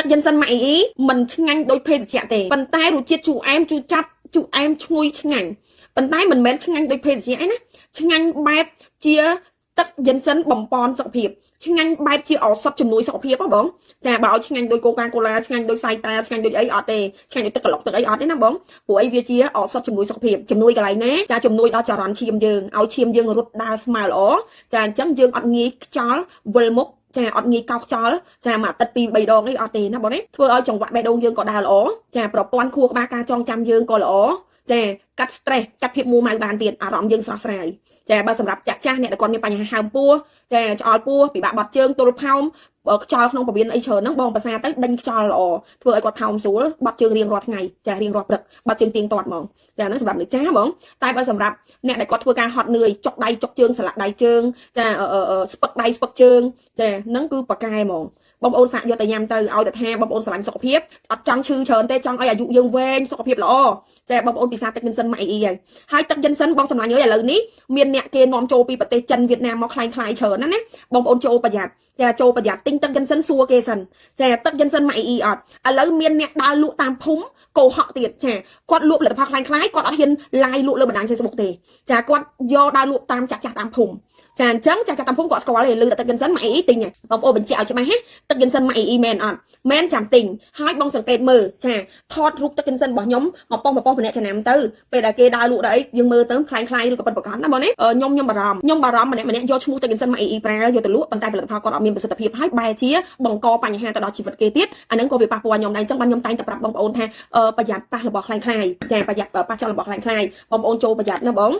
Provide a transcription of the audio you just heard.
ទឹកយិនសិនម៉ាក់អ៊ីមិនឆ្ងាញ់ដូចភេសជ្ជៈទេប៉ុន្តែរសជាតិជូរអែមជូរចាត់ជូរអែមឈ្ងុយឆ្ងាញ់ប៉ុន្តែមិនមែនឆ្ងាញ់ដូចភេសជ្ជៈឯណាឆ្ងាញ់បែបជាទឹកយិនសិនបំពន់សុខភាពឆ្ងាញ់បែបជាឱសថជំនួយសុខភាពហ៎បងចាបើឲ្យឆ្ងាញ់ដូចកូកាកូឡាឆ្ងាញ់ដូចសៃតាឆ្ងាញ់ដូចអីអត់ទេឆ្ងាញ់ដូចទឹកក្លុកទឹកអីអត់ទេណាបងព្រោះអីវាជាឱសថជំនួយសុខភាពជំនួយកន្លែងណាចាជំនួយដល់ចរន្តឈាមយើងឲ្យឈាមយើងរត់ដើរស្មើល្អចាអញ្ចឹងយើងអត់ងាយខ្យល់វិលមុខចាអត់ងាយកោសខ្យល់ចាមួយអាទិត្យ2 3 ដងអីអត់ទេណាបងណាធ្វើឲ្យចង្វាក់បេះដូងយើងក៏ដើរល្អចាប្រព័ន្ធខួរក្បាលការចងចាំយើងក៏ល្អចាកាត់ stress កាត់ភាពមួម៉ៅបានទៀតអារម្មណ៍យើងស្រស់ស្រាយចាបើសម្រាប់ចាស់អ្នកដែលគាត់មានបញ្ហាហើមពោះចាឆ្អល់ពោះពិបាកបត់ជើងទល់ផោមខ្យល់ក្នុងពោះវៀនអីច្រើនហ្នឹងបងភាសាទៅដេញខ្យល់ល្អធ្វើឲ្យគាត់ផោមស្រួលបត់ជើងរៀងរាល់ថ្ងៃចារៀងរាល់ព្រឹកបត់ជើងទៀងទាត់ហ្មងចាហ្នឹងសម្រាប់អ្នកចាស់បងតែបើសម្រាប់អ្នកដែលគាត់ធ្វើការហត់នឿយចុកដៃចុកជើងស្លាក់ដៃជើងចាស្ពឹកដៃស្ពឹកជើងចាហ្នឹងគឺប៉ាកែហ្មងបងប្អូនសាកយកទៅញ៉ាំទៅឲ្យតែថាបងប្អូនស្រឡាញ់សុខភាពអត់ចង់ឈឺច្រើនទេចង់ឲ្យអាយុយើងវែងសុខភាពល្អចាបងប្អូនពិសាទឹកយិនសិនម៉ាក់អ៊ីហើយទឹកយិនសិនបងសម្លាញ់អើយឥឡូវនេះមានអ្នកគេនាំចូលពីប្រទេសចិនវៀតណាមមកคล้ายច្រើនណាបងប្អូនចូលប្រយ័ត្នចាចូលប្រយ័ត្នទិញទឹកយិនសិនសួរគេសិនចាទឹកយិនសិនម៉ាក់អ៊ីអត់ឥឡូវមានអ្នកដើរលក់តាមភូមិកោហកទៀតចាគាត់លក់ផលិតផលคล้ายគាត់អត់ហ៊ាន live លក់លើបណ្ដាញ Facebook ទេចាគាត់យកដើរលក់តាមចាស់តាមភូមិចាអញ្ចឹងចាតាមភូមិគាត់ស្គាល់ទេលឺតែទឹកយិនសិនម៉ាក់អ៊ីទិញបងប្អូនបញ្ជាក់ឲ្យច្បាស់ណាទឹកយិនសិនម៉ាក់អ៊ីមែនអត់មែនចាំទិញហើយបងសង្កេតមើលចាថតរូបទឹកយិនសិនរបស់ខ្ញុំមកប៉ុស្តម្នាក់ចំណាំទៅពេលដែលគេដើរលក់ទៅអីយើងមើលទៅคล้ายឬក៏ប៉ិតប្រកបណាបងណាខ្ញុំបារម្ភម្នាក់យកឈ្មោះទឹកយិនសិនម៉ាក់អ៊ីប្រើយកទៅលក់ប៉ុន្តែផលិតផលគាត់អត់មានប្រសិទ្ធភាពហើយបែរជាបង្កបញ្ហាទៅដល់ជីវិតគេទៀតអាហ្នឹងក៏វាប៉ះពាល់ខ្ញុំដែរអញ្ចឹងបានខ្ញុំតែងតែប្រាប់បងប្អូនថាប្រយ័ត្នប៉ះរបស់คล้ายចាប្រយ័ត្នប៉ះចោលរបស់คล้ายបងប្អូនចូលប្រយ័ត្នណាបង